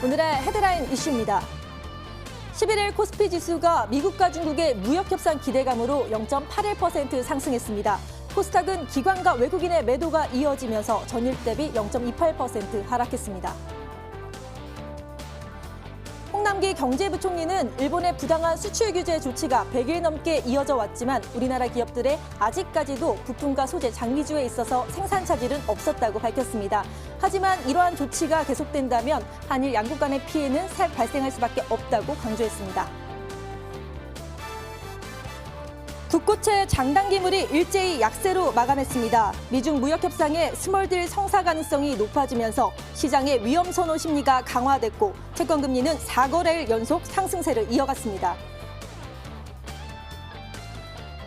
오늘의 헤드라인 이슈입니다. 11일 코스피 지수가 미국과 중국의 무역 협상 기대감으로 0.81% 상승했습니다. 코스닥은 기관과 외국인의 매도가 이어지면서 전일 대비 0.28% 하락했습니다. 홍남기 경제부총리는 일본의 부당한 수출 규제 조치가 100일 넘게 이어져 왔지만 우리나라 기업들의 아직까지도 부품과 소재 장기주에 있어서 생산 차질은 없었다고 밝혔습니다. 하지만 이러한 조치가 계속된다면 한일 양국 간의 피해는 발생할 수밖에 없다고 강조했습니다. 국고채 장단기물이 일제히 약세로 마감했습니다. 미중 무역 협상에 스몰딜 성사 가능성이 높아지면서 시장의 위험 선호 심리가 강화됐고 채권 금리는 4거래일 연속 상승세를 이어갔습니다.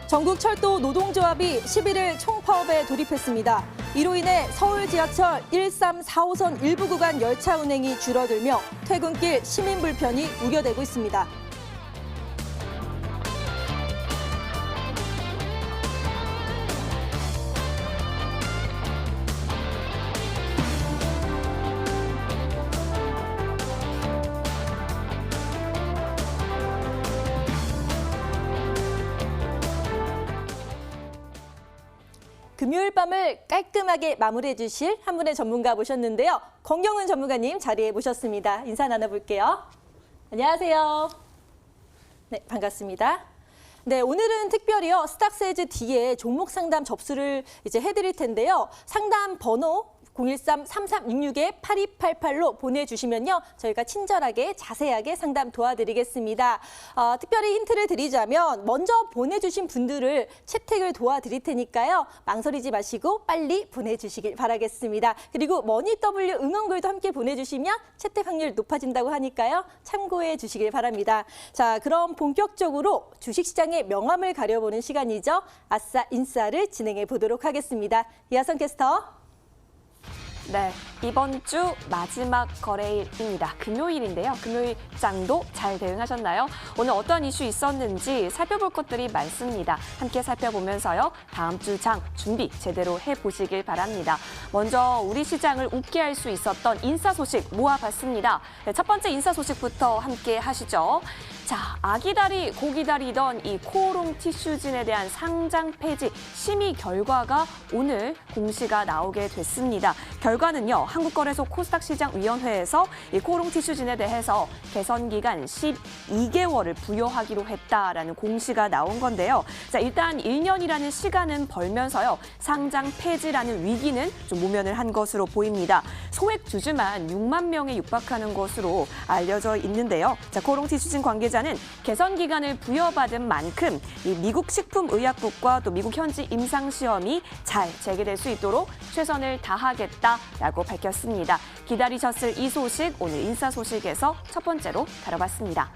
전국 철도 노동조합이 11일 총파업에 돌입했습니다. 이로 인해 서울 지하철 13, 4호선 일부 구간 열차 운행이 줄어들며 퇴근길 시민 불편이 우려되고 있습니다. 금요일 밤을 깔끔하게 마무리해 주실 한 분의 전문가 모셨는데요. 권경훈 전문가님 자리에 모셨습니다. 인사 나눠볼게요. 안녕하세요. 네, 반갑습니다. 네, 오늘은 특별히요. 스탁스에즈 D에 종목 상담 접수를 이제 해드릴 텐데요. 상담 번호 013-3366-8288로 보내주시면요. 저희가 친절하게 자세하게 상담 도와드리겠습니다. 특별히 힌트를 드리자면 먼저 보내주신 분들을 채택을 도와드릴 테니까요. 망설이지 마시고 빨리 보내주시길 바라겠습니다. 그리고 머니W 응원글도 함께 보내주시면 채택 확률 높아진다고 하니까요. 참고해 주시길 바랍니다. 자, 그럼 본격적으로 주식시장의 명암을 가려보는 시간이죠. 아싸 인싸를 진행해 보도록 하겠습니다. 이하선 캐스터. 네, 이번 주 마지막 거래일입니다. 금요일인데요. 금요일 장도 잘 대응하셨나요? 오늘 어떤 이슈 있었는지 살펴볼 것들이 많습니다. 함께 살펴보면서요. 다음 주 장 준비 제대로 해보시길 바랍니다. 먼저 우리 시장을 웃게 할 수 있었던 인사 소식 모아봤습니다. 네, 첫 번째 인사 소식부터 함께 하시죠. 자, 아기다리 고기다리던 이 코오롱 티슈진에 대한 상장 폐지 심의 결과가 오늘 공시가 나오게 됐습니다. 결과는요, 한국거래소 코스닥시장위원회에서 이 코오롱 티슈진에 대해서 개선 기간 12개월을 부여하기로 했다라는 공시가 나온 건데요. 자, 일단 1년이라는 시간은 벌면서요, 상장 폐지라는 위기는 좀 모면을 한 것으로 보입니다. 소액 주주만 6만 명에 육박하는 것으로 알려져 있는데요. 자, 코오롱 티슈진 관계자는 개선 기간을 부여받은 만큼 이 미국 식품의약국과 또 미국 현지 임상시험이 잘 재개될 수 있도록 최선을 다하겠다라고 밝혔습니다. 기다리셨을 이 소식 오늘 인사 소식에서 첫 번째로 다뤄봤습니다.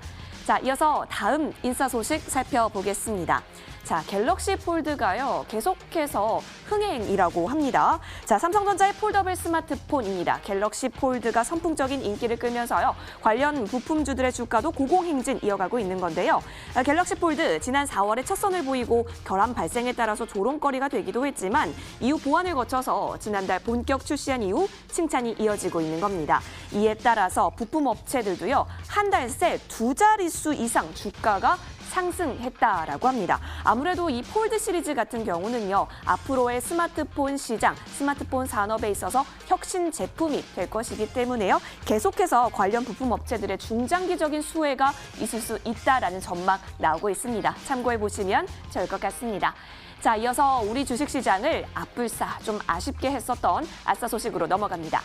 자, 이어서 다음 인사 소식 살펴보겠습니다. 자, 갤럭시 폴드가요, 계속해서 흥행이라고 합니다. 자, 삼성전자의 폴더블 스마트폰입니다. 갤럭시 폴드가 선풍적인 인기를 끌면서요, 관련 부품주들의 주가도 고공행진 이어가고 있는 건데요. 갤럭시 폴드 지난 4월에 첫 선을 보이고 결함 발생에 따라서 조롱거리가 되기도 했지만 이후 보완을 거쳐서 지난달 본격 출시한 이후 칭찬이 이어지고 있는 겁니다. 이에 따라서 부품 업체들도요, 한 달 새 2자릿수 이상 주가가 상승했다라고 합니다. 아무래도 이 폴드 시리즈 같은 경우는요, 앞으로의 스마트폰 시장, 스마트폰 산업에 있어서 혁신 제품이 될 것이기 때문에요. 계속해서 관련 부품 업체들의 중장기적인 수혜가 있을 수 있다라는 전망 나오고 있습니다. 참고해 보시면 좋을 것 같습니다. 자, 이어서 우리 주식시장을 앞불싸 좀 아쉽게 했었던 아싸 소식으로 넘어갑니다.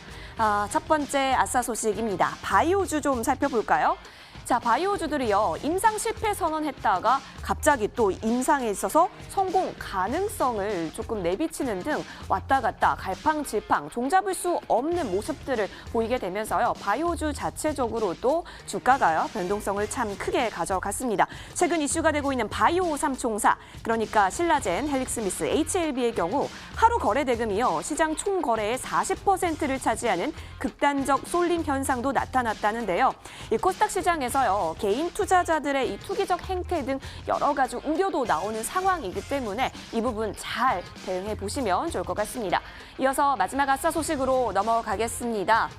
첫 번째 아싸 소식입니다. 바이오주 좀 살펴볼까요? 자, 바이오주들이요, 임상 실패 선언했다가 갑자기 또 임상에 있어서 성공 가능성을 조금 내비치는 등 왔다 갔다 갈팡질팡 종잡을 수 없는 모습들을 보이게 되면서요, 바이오주 자체적으로도 주가가요, 변동성을 참 크게 가져갔습니다. 최근 이슈가 되고 있는 바이오 삼총사, 그러니까 신라젠, 헬릭스미스, HLB의 경우 하루 거래 대금이요, 시장 총 거래의 40%를 차지하는 극단적 쏠림 현상도 나타났다는데요. 이 코스닥 시장에서 개인 투자자들의 이 투기적 행태 등 여러 가지 우려도 나오는 상황이기 때문에 이 부분 잘 대응해 보시면 좋을 것 같습니다. 이어서 마지막 아싸 소식으로 넘어가겠습니다.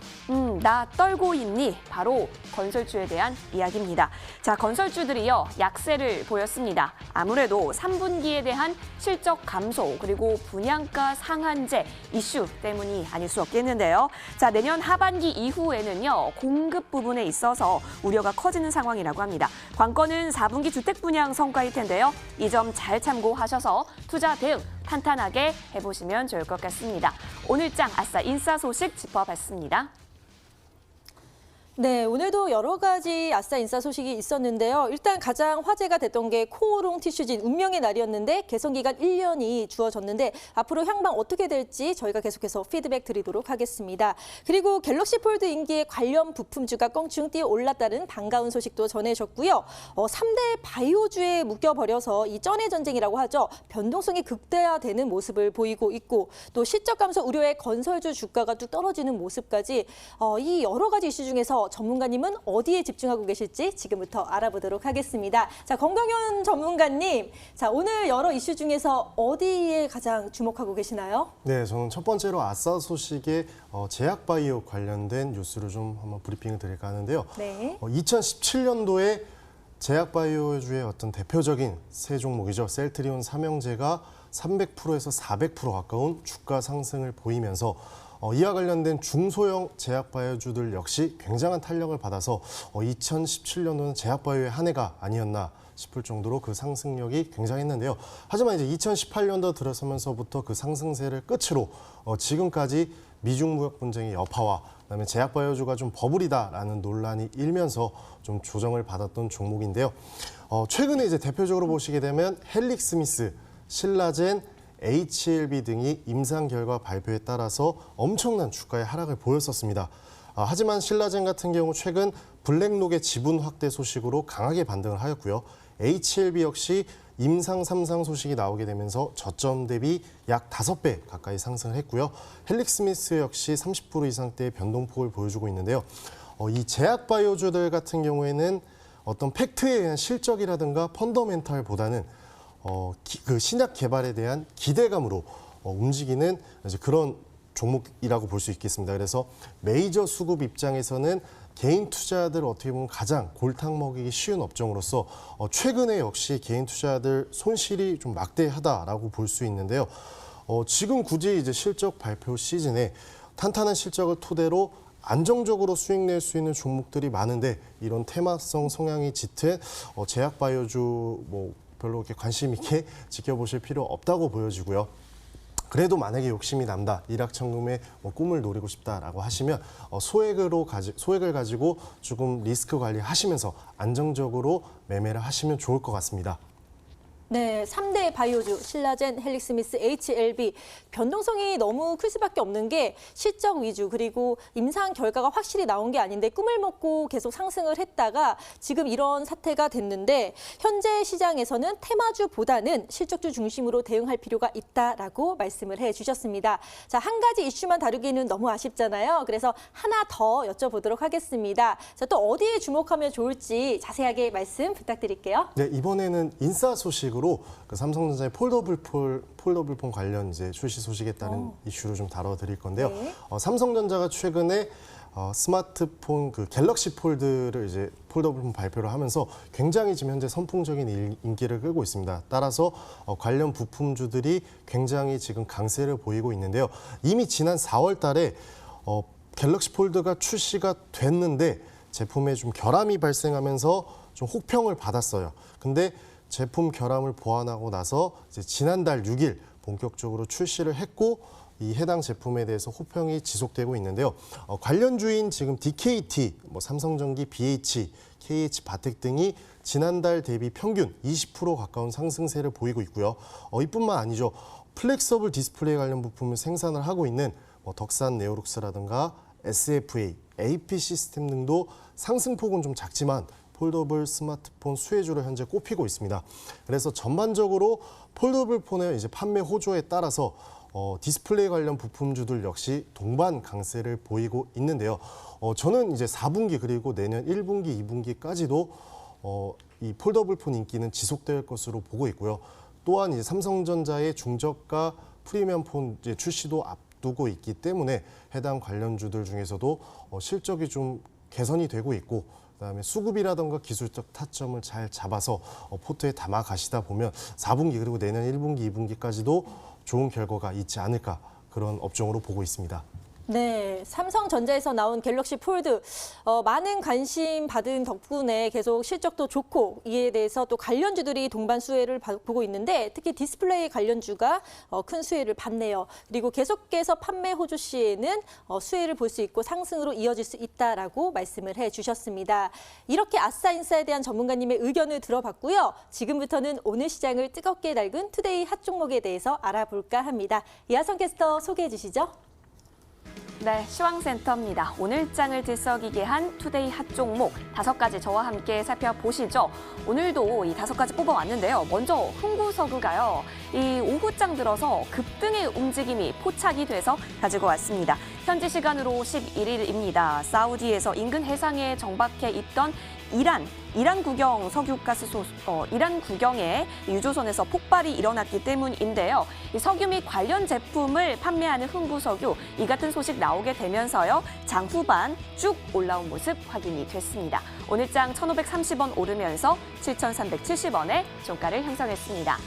나 떨고 있니? 바로 건설주에 대한 이야기입니다. 자, 건설주들이요, 약세를 보였습니다. 아무래도 3분기에 대한 실적 감소 그리고 분양가 상한제 이슈 때문이 아닐 수 없겠는데요. 자, 내년 하반기 이후에는요, 공급 부분에 있어서 우려가 커지는 상황이라고 합니다. 관건은 4분기 주택 분양 성과일 텐데요. 이 점 잘 참고하셔서 투자 대응 탄탄하게 해보시면 좋을 것 같습니다. 오늘장 아싸 인싸 소식 짚어봤습니다. 네, 오늘도 여러 가지 아싸 인싸 소식이 있었는데요. 일단 가장 화제가 됐던 게 코오롱 티슈진 운명의 날이었는데 개선 기간 1년이 주어졌는데 앞으로 향방 어떻게 될지 저희가 계속해서 피드백 드리도록 하겠습니다. 그리고 갤럭시 폴드 인기에 관련 부품주가 껑충 뛰어 올랐다는 반가운 소식도 전해졌고요. 3대 바이오주에 묶여버려서 이 쩐의 전쟁이라고 하죠. 변동성이 극대화되는 모습을 보이고 있고 또 실적 감소 우려의 건설주 주가가 뚝 떨어지는 모습까지 이 여러 가지 이슈 중에서 전문가님은 어디에 집중하고 계실지 지금부터 알아보도록 하겠습니다. 자, 권경윤 전문가님, 자, 오늘 여러 이슈 중에서 어디에 가장 주목하고 계시나요? 네, 저는 첫 번째로 아싸 소식에 제약바이오 관련된 뉴스를 좀 한번 브리핑을 드릴까 하는데요. 네. 2017년도에 제약바이오주의 어떤 대표적인 세 종목이죠. 셀트리온 삼형제가 300%에서 400% 가까운 주가 상승을 보이면서 이와 관련된 중소형 제약바이오주들 역시 굉장한 탄력을 받아서 2017년도는 제약바이오의 한 해가 아니었나 싶을 정도로 그 상승력이 굉장했는데요. 하지만 이제 2018년도 들어서면서부터 그 상승세를 끝으로 지금까지 미중 무역 분쟁의 여파와 그다음에 제약바이오주가 좀 버블이다라는 논란이 일면서 좀 조정을 받았던 종목인데요. 최근에 이제 대표적으로 보시게 되면 헬릭스미스, 신라젠, HLB 등이 임상 결과 발표에 따라서 엄청난 주가의 하락을 보였었습니다. 하지만 신라젠 같은 경우 최근 블랙록의 지분 확대 소식으로 강하게 반등을 하였고요. HLB 역시 임상 3상 소식이 나오게 되면서 저점 대비 약 5배 가까이 상승을 했고요. 헬릭스미스 역시 30% 이상대의 변동폭을 보여주고 있는데요. 이 제약바이오주들 같은 경우에는 어떤 팩트에 의한 실적이라든가 펀더멘탈보다는 그 신약 개발에 대한 기대감으로 움직이는 이제 그런 종목이라고 볼 수 있겠습니다. 그래서 메이저 수급 입장에서는 개인 투자자들 어떻게 보면 가장 골탕 먹이기 쉬운 업종으로서 최근에 역시 개인 투자자들 손실이 좀 막대하다라고 볼 수 있는데요. 지금 굳이 이제 실적 발표 시즌에 탄탄한 실적을 토대로 안정적으로 수익 낼 수 있는 종목들이 많은데 이런 테마성 성향이 짙은 제약바이오주 별로 그렇게 관심 있게 지켜보실 필요 없다고 보여지고요. 그래도 만약에 욕심이 난다, 일확천금의 꿈을 노리고 싶다라고 하시면 소액을 가지고 조금 리스크 관리하시면서 안정적으로 매매를 하시면 좋을 것 같습니다. 네, 3대 바이오주, 신라젠, 헬릭스미스, HLB. 변동성이 너무 클 수밖에 없는 게 실적 위주 그리고 임상 결과가 확실히 나온 게 아닌데 꿈을 먹고 계속 상승을 했다가 지금 이런 사태가 됐는데 현재 시장에서는 테마주보다는 실적주 중심으로 대응할 필요가 있다라고 말씀을 해주셨습니다. 자, 한 가지 이슈만 다루기는 너무 아쉽잖아요. 그래서 하나 더 여쭤보도록 하겠습니다. 자, 또 어디에 주목하면 좋을지 자세하게 말씀 부탁드릴게요. 네, 이번에는 인싸 소식으로 그 삼성전자의 폴더블폰 관련 이제 출시 소식에 따른 이슈를 좀 다뤄드릴 건데요. 네. 삼성전자가 최근에 스마트폰 그 갤럭시 폴드를 이제 폴더블폰 발표를 하면서 굉장히 지금 현재 선풍적인 인기를 끌고 있습니다. 따라서 관련 부품주들이 굉장히 지금 강세를 보이고 있는데요. 이미 지난 4월 달에 갤럭시 폴드가 출시가 됐는데 제품에 좀 결함이 발생하면서 좀 혹평을 받았어요. 근데 제품 결함을 보완하고 나서 이제 지난달 6일 본격적으로 출시를 했고 이 해당 제품에 대해서 호평이 지속되고 있는데요. 관련주인 지금 DKT, 삼성전기, BH, KH바텍 등이 지난달 대비 평균 20% 가까운 상승세를 보이고 있고요. 이뿐만 아니죠. 플렉서블 디스플레이 관련 부품을 생산을 하고 있는 덕산 네오룩스라든가 SFA, AP 시스템 등도 상승폭은 좀 작지만 폴더블 스마트폰 수혜주로 현재 꼽히고 있습니다. 그래서 전반적으로 폴더블 폰의 이제 판매 호조에 따라서 디스플레이 관련 부품주들 역시 동반 강세를 보이고 있는데요. 저는 이제 4분기 그리고 내년 1분기, 2분기까지도 이 폴더블 폰 인기는 지속될 것으로 보고 있고요. 또한 이제 삼성전자의 중저가 프리미엄 폰 이제 출시도 앞두고 있기 때문에 해당 관련주들 중에서도 실적이 좀 개선이 되고 있고 그다음에 수급이라던가 기술적 타점을 잘 잡아서 포트에 담아 가시다 보면 4분기 그리고 내년 1분기, 2분기까지도 좋은 결과가 있지 않을까 그런 업종으로 보고 있습니다. 네, 삼성전자에서 나온 갤럭시 폴드 많은 관심 받은 덕분에 계속 실적도 좋고 이에 대해서 또 관련주들이 동반 수혜를 보고 있는데 특히 디스플레이 관련주가 큰 수혜를 받네요. 그리고 계속해서 판매 호조 시에는 수혜를 볼 수 있고 상승으로 이어질 수 있다라고 말씀을 해주셨습니다. 이렇게 아싸인싸에 대한 전문가님의 의견을 들어봤고요. 지금부터는 오늘 시장을 뜨겁게 달군 투데이 핫 종목에 대해서 알아볼까 합니다. 이하성 캐스터 소개해 주시죠. 네, 시황센터입니다. 오늘장을 들썩이게 한 투데이 핫 종목 5가지 저와 함께 살펴보시죠. 오늘도 이 5가지 뽑아왔는데요. 먼저 흥구석유가요. 이 오후장 들어서 급등의 움직임이 포착이 돼서 가지고 왔습니다. 현지 시간으로 11일입니다. 사우디에서 인근 해상에 정박해 있던 이란 국영 석유가스 이란 국영의 유조선에서 폭발이 일어났기 때문인데요. 이 석유 및 관련 제품을 판매하는 흥구석유 이 같은 소식 나오게 되면서요. 장 후반 쭉 올라온 모습 확인이 됐습니다. 오늘장 1,530원 오르면서 7,370원에 종가를 형성했습니다.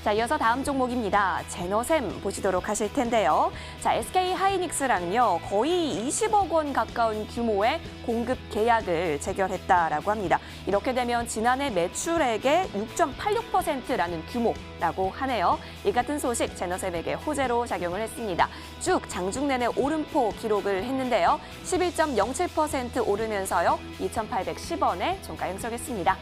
자, 이어서 다음 종목입니다. 제너셈 보시도록 하실 텐데요. 자, SK하이닉스랑요. 거의 20억 원 가까운 규모의 공급 계약을 체결했다라고 합니다. 이렇게 되면 지난해 매출액의 6.86%라는 규모라고 하네요. 이 같은 소식 제너셈에게 호재로 작용을 했습니다. 쭉 장중 내내 오름폭 기록을 했는데요. 11.07% 오르면서요. 2,810원에 종가 형성했습니다.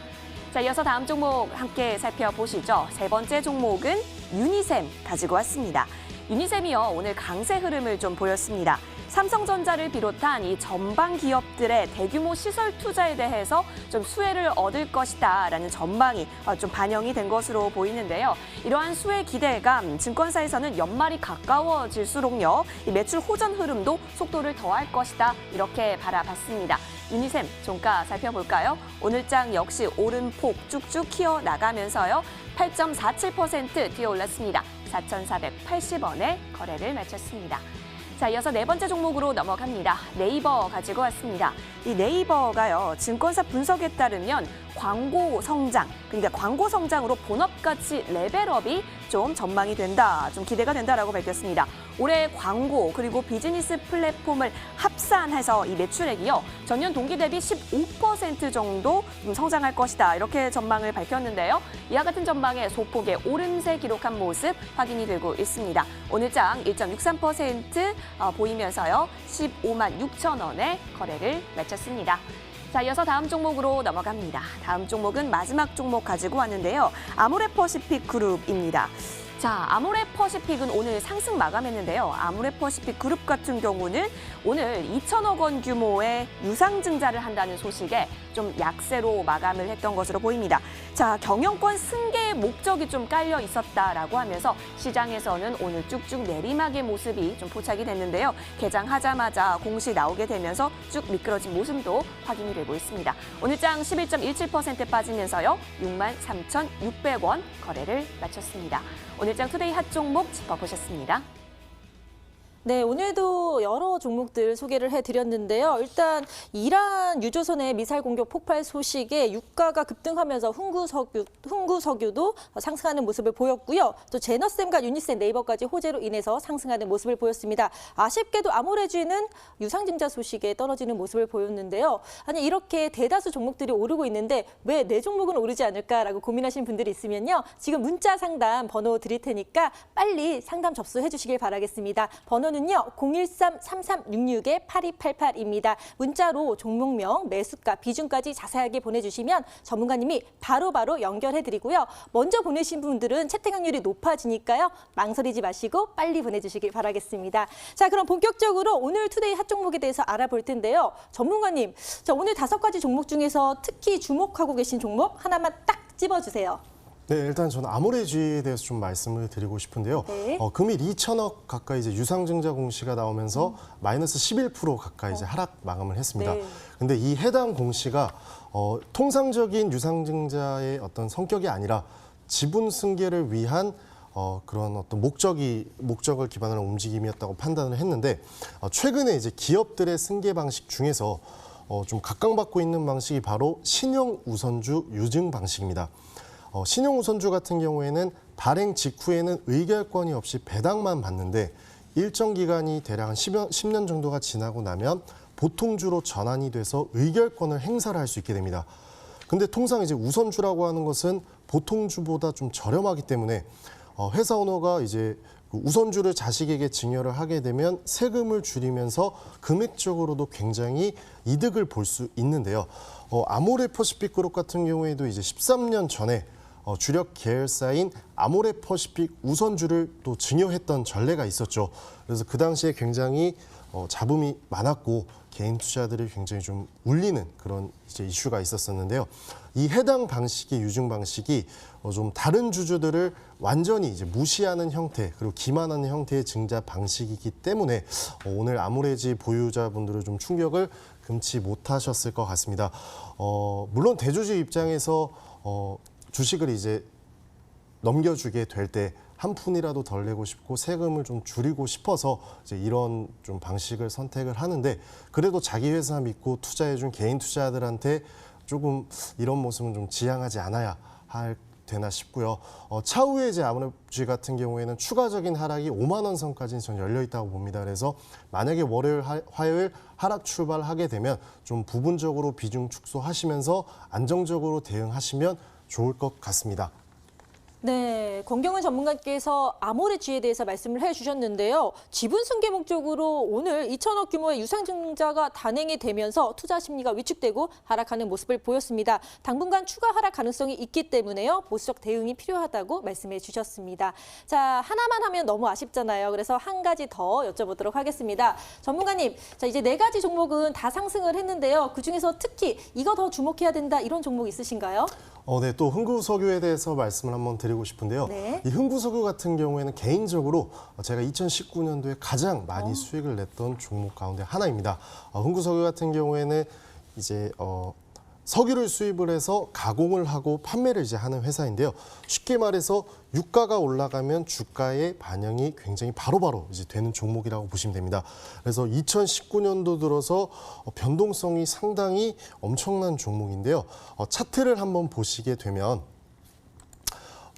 자, 이어서 다음 종목 함께 살펴보시죠. 세 번째 종목은 유니셈 가지고 왔습니다. 유니셈이요, 오늘 강세 흐름을 좀 보였습니다. 삼성전자를 비롯한 이 전방 기업들의 대규모 시설 투자에 대해서 좀 수혜를 얻을 것이다라는 전망이 좀 반영이 된 것으로 보이는데요. 이러한 수혜 기대감, 증권사에서는 연말이 가까워질수록요, 이 매출 호전 흐름도 속도를 더할 것이다 이렇게 바라봤습니다. 유니셈 종가 살펴볼까요? 오늘장 역시 오름폭 쭉쭉 키워나가면서요. 8.47% 뛰어올랐습니다. 4,480원에 거래를 마쳤습니다. 자, 이어서 네 번째 종목으로 넘어갑니다. 네이버 가지고 왔습니다. 이 네이버가요, 증권사 분석에 따르면 광고 성장, 그러니까 광고 성장으로 본업 가치 레벨업이 좀 전망이 된다, 좀 기대가 된다라고 밝혔습니다. 올해 광고 그리고 비즈니스 플랫폼을 합산해서 이 매출액이요, 전년 동기 대비 15% 정도 성장할 것이다, 이렇게 전망을 밝혔는데요. 이와 같은 전망에 소폭의 오름세 기록한 모습 확인이 되고 있습니다. 오늘장 1.63% 보이면서요, 15만 6천 원에 거래를 마쳤습니다. 자, 이어서 다음 종목으로 넘어갑니다. 다음 종목은 마지막 종목 가지고 왔는데요. 아모레퍼시픽 그룹입니다. 자, 아모레퍼시픽은 오늘 상승 마감했는데요. 아모레퍼시픽 그룹 같은 경우는 오늘 2천억 원 규모의 유상증자를 한다는 소식에 좀 약세로 마감을 했던 것으로 보입니다. 자, 경영권 승계의 목적이 좀 깔려 있었다라고 하면서 시장에서는 오늘 쭉쭉 내리막의 모습이 좀 포착이 됐는데요. 개장하자마자 공시 나오게 되면서 쭉 미끄러진 모습도 확인이 되고 있습니다. 오늘장 11.17% 빠지면서요. 63,600원 거래를 마쳤습니다. 오늘장 투데이 핫 종목 짚어보셨습니다. 네, 오늘도 여러 종목들 소개를 해드렸는데요. 일단 이란 유조선의 미사일 공격 폭발 소식에 유가가 급등하면서 흥구석유도 상승하는 모습을 보였고요. 또 제너셈과 유니셈, 네이버까지 호재로 인해서 상승하는 모습을 보였습니다. 아쉽게도 아모레주는 유상증자 소식에 떨어지는 모습을 보였는데요. 아니, 이렇게 대다수 종목들이 오르고 있는데 왜 내 종목은 오르지 않을까라고 고민하시는 분들이 있으면요. 지금 문자 상담 번호 드릴 테니까 빨리 상담 접수해 주시길 바라겠습니다. 번호는요, 013-3366-8288입니다. 문자로 종목명, 매수가, 비중까지 자세하게 보내주시면 전문가님이 바로바로 연결해드리고요. 먼저 보내신 분들은 채택 확률이 높아지니까요. 망설이지 마시고 빨리 보내주시길 바라겠습니다. 자, 그럼 본격적으로 오늘 투데이 핫 종목에 대해서 알아볼 텐데요. 전문가님, 자, 오늘 5가지 종목 중에서 특히 주목하고 계신 종목 하나만 딱 집어주세요. 네, 일단 저는 아모레주에 대해서 좀 말씀을 드리고 싶은데요. 네. 금일 2천억 가까이 이제 유상증자 공시가 나오면서 마이너스 11% 가까이 이제 하락 마감을 했습니다. 네. 근데 이 해당 공시가 통상적인 유상증자의 어떤 성격이 아니라 지분 승계를 위한 그런 어떤 목적을 기반으로 한 움직임이었다고 판단을 했는데 최근에 이제 기업들의 승계 방식 중에서 좀 각광받고 있는 방식이 바로 신용 우선주 유증 방식입니다. 신용 우선주 같은 경우에는 발행 직후에는 의결권이 없이 배당만 받는데 일정 기간이 대략 한 10년 정도가 지나고 나면 보통주로 전환이 돼서 의결권을 행사를 할 수 있게 됩니다. 근데 통상 이제 우선주라고 하는 것은 보통주보다 좀 저렴하기 때문에 회사 오너가 이제 우선주를 자식에게 증여를 하게 되면 세금을 줄이면서 금액적으로도 굉장히 이득을 볼 수 있는데요. 아모레퍼시픽 그룹 같은 경우에도 이제 13년 전에 주력 계열사인 아모레퍼시픽 우선주를 또 증여했던 전례가 있었죠. 그래서 그 당시에 굉장히 잡음이 많았고 개인 투자들이 굉장히 좀 울리는 그런 이제 이슈가 있었었는데요. 이 해당 방식의 유증 방식이 좀 다른 주주들을 완전히 이제 무시하는 형태 그리고 기만하는 형태의 증자 방식이기 때문에 오늘 아모레지 보유자분들은 좀 충격을 금치 못하셨을 것 같습니다. 물론 대주주 입장에서 주식을 이제 넘겨주게 될 때 한 푼이라도 덜 내고 싶고 세금을 좀 줄이고 싶어서 이제 이런 좀 방식을 선택을 하는데 그래도 자기 회사 믿고 투자해준 개인 투자자들한테 조금 이런 모습은 좀 지양하지 않아야 되나 싶고요. 차후에 이제 아모레지 같은 경우에는 추가적인 하락이 5만 원 선까지는 전 열려 있다고 봅니다. 그래서 만약에 월요일, 화요일 하락 출발하게 되면 좀 부분적으로 비중 축소하시면서 안정적으로 대응하시면 좋을 것 같습니다. 네, 권경은 전문가께서 아모레지에 대해서 말씀을 해주셨는데요. 지분 승계 목적으로 오늘 2천억 규모의 유상증자가 단행이 되면서 투자 심리가 위축되고 하락하는 모습을 보였습니다. 당분간 추가 하락 가능성이 있기 때문에요. 보수적 대응이 필요하다고 말씀해 주셨습니다. 자, 하나만 하면 너무 아쉽잖아요. 그래서 한 가지 더 여쭤보도록 하겠습니다. 전문가님, 자 이제 4가지 종목은 다 상승을 했는데요. 그중에서 특히 이거 더 주목해야 된다 이런 종목 있으신가요? 네, 또 흥구석유에 대해서 말씀을 한번 드리고 싶은데요. 네. 이 흥구석유 같은 경우에는 개인적으로 제가 2019년도에 가장 많이 수익을 냈던 종목 가운데 하나입니다. 흥구석유 같은 경우에는 이제 석유를 수입을 해서 가공을 하고 판매를 이제 하는 회사인데요. 쉽게 말해서 유가가 올라가면 주가의 반영이 굉장히 바로바로 이제 되는 종목이라고 보시면 됩니다. 그래서 2019년도 들어서 변동성이 상당히 엄청난 종목인데요. 차트를 한번 보시게 되면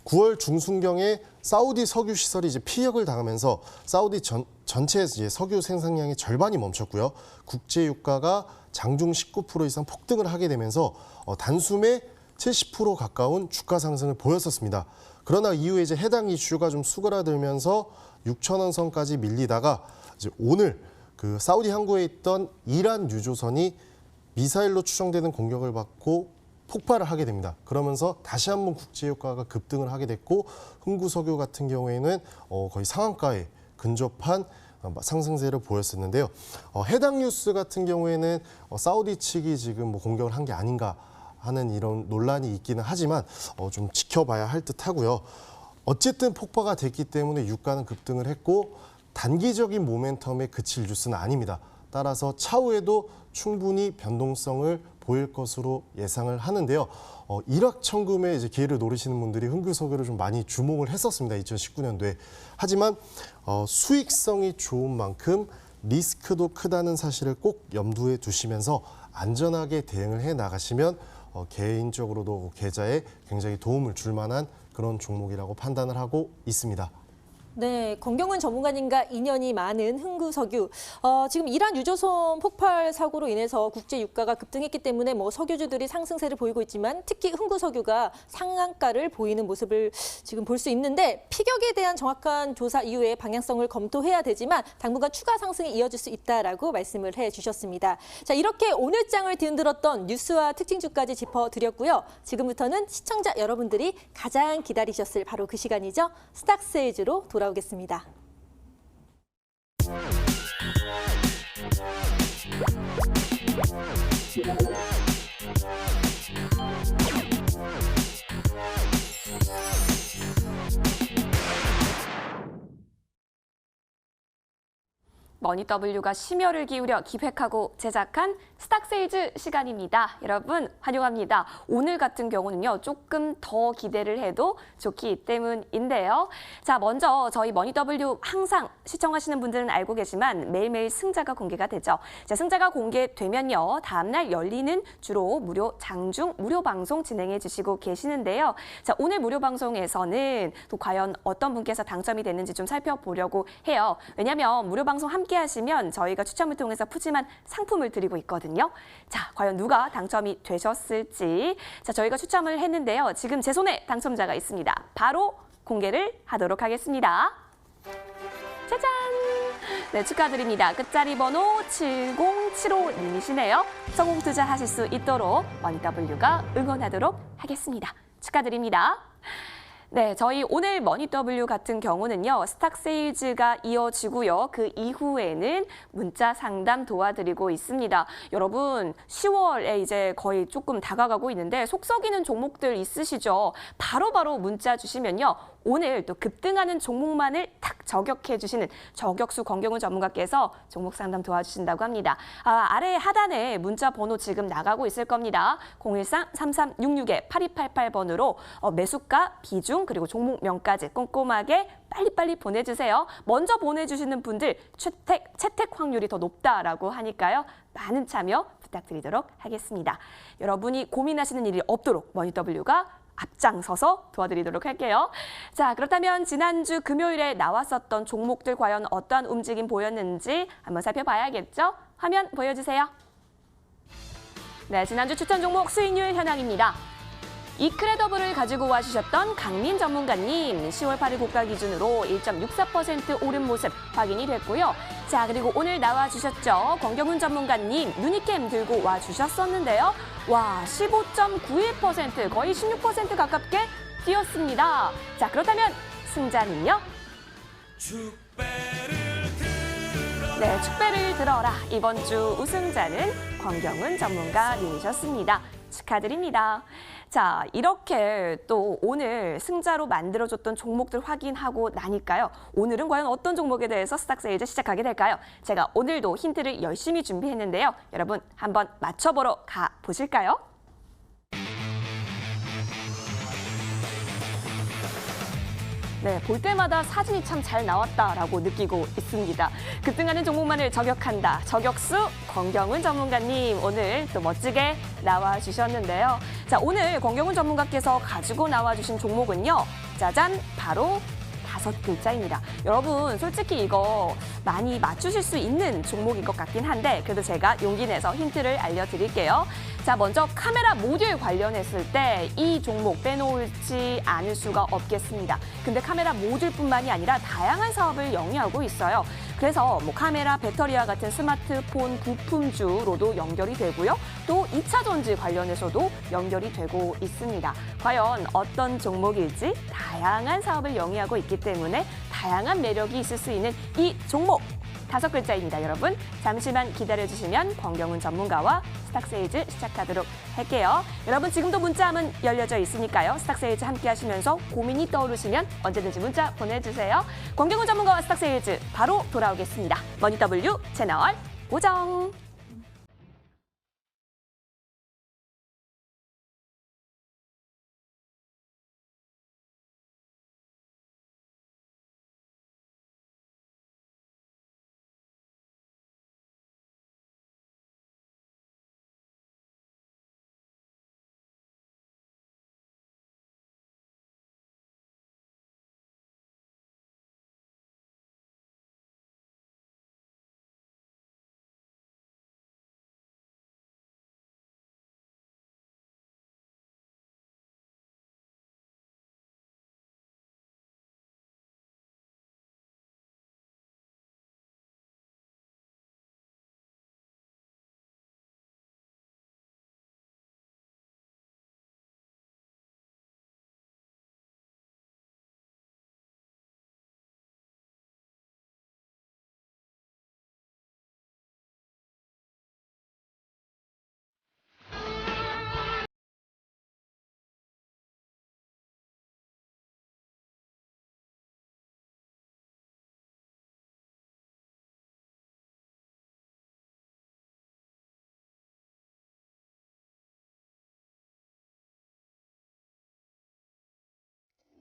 9월 중순경에 사우디 석유 시설이 이제 피격을 당하면서 사우디 전체 이제 석유 생산량의 절반이 멈췄고요. 국제 유가가 장중 19% 이상 폭등을 하게 되면서 단숨에 70% 가까운 주가 상승을 보였었습니다. 그러나 이후에 이제 해당 이슈가 좀 수그라들면서 6,000원 선까지 밀리다가 이제 오늘 그 사우디 항구에 있던 이란 유조선이 미사일로 추정되는 공격을 받고 폭발을 하게 됩니다. 그러면서 다시 한번 국제유가가 급등을 하게 됐고 흥구석유 같은 경우에는 거의 상한가에 근접한 상승세를 보였었는데요. 해당 뉴스 같은 경우에는 사우디 측이 지금 뭐 공격을 한 게 아닌가 하는 이런 논란이 있기는 하지만 좀 지켜봐야 할 듯하고요. 어쨌든 폭파가 됐기 때문에 유가는 급등을 했고 단기적인 모멘텀에 그칠 뉴스는 아닙니다. 따라서 차후에도 충분히 변동성을 보일 것으로 예상을 하는데요. 일확천금의 이제 기회를 노리시는 분들이 흥구석유를 좀 많이 주목을 했었습니다. 2019년도에. 하지만 수익성이 좋은 만큼 리스크도 크다는 사실을 꼭 염두에 두시면서 안전하게 대응을 해 나가시면 개인적으로도 계좌에 굉장히 도움을 줄 만한 그런 종목이라고 판단을 하고 있습니다. 네, 권경은 전문가님과 인연이 많은 흥구석유. 지금 이란 유조선 폭발 사고로 인해서 국제 유가가 급등했기 때문에 뭐 석유주들이 상승세를 보이고 있지만 특히 흥구석유가 상한가를 보이는 모습을 지금 볼 수 있는데 피격에 대한 정확한 조사 이후에 방향성을 검토해야 되지만 당분간 추가 상승이 이어질 수 있다라고 말씀을 해주셨습니다. 자, 이렇게 오늘 장을 뒤흔들었던 뉴스와 특징주까지 짚어드렸고요. 지금부터는 시청자 여러분들이 가장 기다리셨을 바로 그 시간이죠. 스탁세일즈로 돌아오겠습니다. 머니W가 심혈을 기울여 기획하고 제작한 스탁세일즈 시간입니다. 여러분 환영합니다. 오늘 같은 경우는요, 조금 더 기대를 해도 좋기 때문인데요. 자, 먼저 저희 머니W 항상 시청하시는 분들은 알고 계시지만 매일매일 승자가 공개가 되죠. 자, 승자가 공개되면요, 다음날 열리는 주로 무료 장중 무료 방송 진행해 주시고 계시는데요. 자, 오늘 무료 방송에서는 또 과연 어떤 분께서 당첨이 됐는지 좀 살펴보려고 해요. 왜냐하면 무료 방송 함께 하시면 저희가 추첨을 통해서 푸짐한 상품을 드리고 있거든요. 자, 과연 누가 당첨이 되셨을지. 자, 저희가 추첨을 했는데요. 지금 제 손에 당첨자가 있습니다. 바로 공개를 하도록 하겠습니다. 짜잔! 네, 축하드립니다. 끝자리 번호 7075님이시네요. 성공 투자하실 수 있도록 머니W가 응원하도록 하겠습니다. 축하드립니다. 네, 저희 오늘 머니W 같은 경우는요, 스탁세일즈가 이어지고요. 그 이후에는 문자 상담 도와드리고 있습니다. 여러분, 10월에 이제 거의 조금 다가가고 있는데 속 썩이는 종목들 있으시죠? 바로바로 문자 주시면요. 오늘 또 급등하는 종목만을 탁 저격해 주시는 저격수 권경훈 전문가께서 종목 상담 도와주신다고 합니다. 아래 하단에 문자 번호 지금 나가고 있을 겁니다. 013-3366-8288번으로 매수가, 비중, 그리고 종목명까지 꼼꼼하게 빨리빨리 보내주세요. 먼저 보내주시는 분들 채택 확률이 더 높다라고 하니까요. 많은 참여 부탁드리도록 하겠습니다. 여러분이 고민하시는 일이 없도록 머니W가 앞장서서 도와드리도록 할게요. 자, 그렇다면 지난주 금요일에 나왔었던 종목들 과연 어떠한 움직임 보였는지 한번 살펴봐야겠죠? 화면 보여주세요. 네, 지난주 추천 종목 수익률 현황입니다. 이크레더블을 가지고 와주셨던 강민 전문가님, 10월 8일 고가 기준으로 1.64% 오른 모습 확인이 됐고요. 자, 그리고 오늘 나와주셨죠. 권경훈 전문가님, 유니캠 들고 와주셨었는데요. 와, 15.91%, 거의 16% 가깝게 뛰었습니다. 자, 그렇다면 승자는요? 네, 축배를 들어라. 이번 주 우승자는 권경훈 전문가님이셨습니다. 축하드립니다. 자, 이렇게 또 오늘 승자로 만들어줬던 종목들 확인하고 나니까요. 오늘은 과연 어떤 종목에 대해서 스탁세일즈 시작하게 될까요? 제가 오늘도 힌트를 열심히 준비했는데요. 여러분 한번 맞춰보러 가보실까요? 네, 볼 때마다 사진이 참 잘 나왔다라고 느끼고 있습니다. 급등하는 종목만을 저격한다. 저격수 권경훈 전문가님 오늘 또 멋지게 나와주셨는데요. 자, 오늘 권경훈 전문가께서 가지고 나와주신 종목은요. 짜잔, 바로 5글자입니다. 여러분, 솔직히 이거 많이 맞추실 수 있는 종목인 것 같긴 한데 그래도 제가 용기 내서 힌트를 알려드릴게요. 자, 먼저 카메라 모듈 관련했을 때 이 종목 빼놓지 않을 수가 없겠습니다. 근데 카메라 모듈뿐만이 아니라 다양한 사업을 영위하고 있어요. 그래서 카메라, 배터리와 같은 스마트폰 부품주로도 연결이 되고요. 또 2차 전지 관련해서도 연결이 되고 있습니다. 과연 어떤 종목일지 다양한 사업을 영위하고 있기 때문에 다양한 매력이 있을 수 있는 이 종목. 5글자입니다, 여러분. 잠시만 기다려주시면 권경훈 전문가와 스탁세일즈 시작하도록 할게요. 여러분, 지금도 문자함은 열려져 있으니까요. 스탁세일즈 함께 하시면서 고민이 떠오르시면 언제든지 문자 보내주세요. 권경훈 전문가와 스탁세일즈 바로 돌아오겠습니다. 머니W 채널 고정.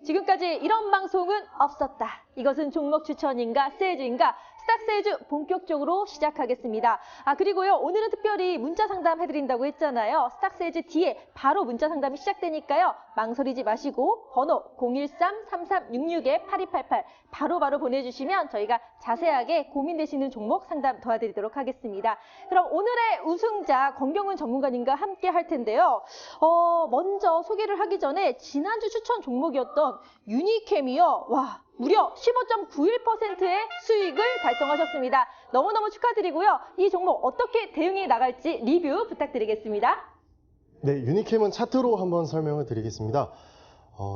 지금까지 이런 방송은 없었다. 이것은 종목 추천인가 세주인가 스탁세주 본격적으로 시작하겠습니다. 그리고요, 오늘은 특별히 문자 상담 해드린다고 했잖아요. 스탁세주 뒤에 바로 문자 상담이 시작되니까요. 망설이지 마시고 번호 013-3366-8288 바로바로 보내주시면 저희가 자세하게 고민되시는 종목 상담 도와드리도록 하겠습니다. 그럼 오늘의 우승자 권경훈 전문가님과 함께 할 텐데요. 먼저 소개를 하기 전에 지난주 추천 종목이었던 유니캠이요. 와, 무려 15.91%의 수익을 달성하셨습니다. 너무너무 축하드리고요. 이 종목 어떻게 대응해 나갈지 리뷰 부탁드리겠습니다. 네, 유니캠은 차트로 한번 설명을 드리겠습니다.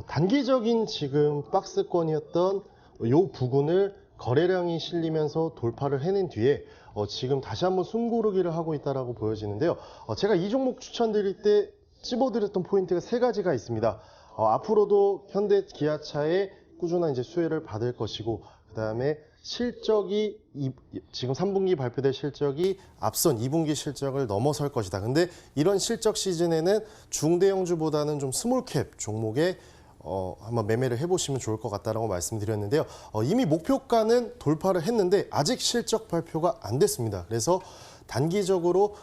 단기적인 지금 박스권이었던 이 부근을 거래량이 실리면서 돌파를 해낸 뒤에 지금 다시 한번 숨고르기를 하고 있다고 보여지는데요. 제가 이 종목 추천드릴 때 찝어드렸던 포인트가 세 가지가 있습니다. 앞으로도 현대 기아차의 꾸준한 이제 수혜를 받을 것이고, 그 다음에 실적이 지금 3분기 발표될 실적이 앞선 2분기 실적을 넘어설 것이다. 근데 이런 실적 시즌에는 중대형주보다는 좀 스몰캡 종목에 한번 매매를 해보시면 좋을 것 같다라고 말씀드렸는데요. 이미 목표가는 돌파를 했는데 아직 실적 발표가 안 됐습니다. 그래서 단기적으로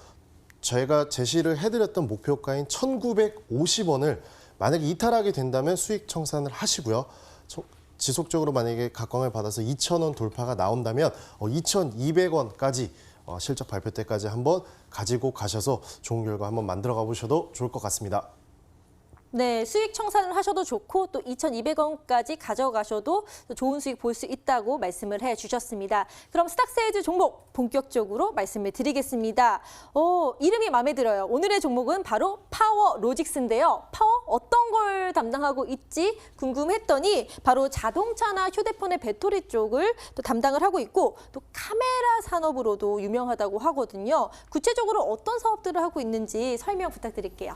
저희가 제시를 해드렸던 목표가인 1,950원을 만약에 이탈하게 된다면 수익 청산을 하시고요. 지속적으로 만약에 각광을 받아서 2,000원 돌파가 나온다면 2,200원까지 실적 발표 때까지 한번 가지고 가셔서 좋은 결과 한번 만들어 가보셔도 좋을 것 같습니다. 네, 수익 청산을 하셔도 좋고 또 2,200원까지 가져가셔도 좋은 수익 볼 수 있다고 말씀을 해주셨습니다. 그럼 스탁세주 종목 본격적으로 말씀을 드리겠습니다. 이름이 마음에 들어요. 오늘의 종목은 바로 파워로직스인데요. 파워 어떤 걸 담당하고 있지 궁금했더니 바로 자동차나 휴대폰의 배터리 쪽을 또 담당을 하고 있고 또 카메라 산업으로도 유명하다고 하거든요. 구체적으로 어떤 사업들을 하고 있는지 설명 부탁드릴게요.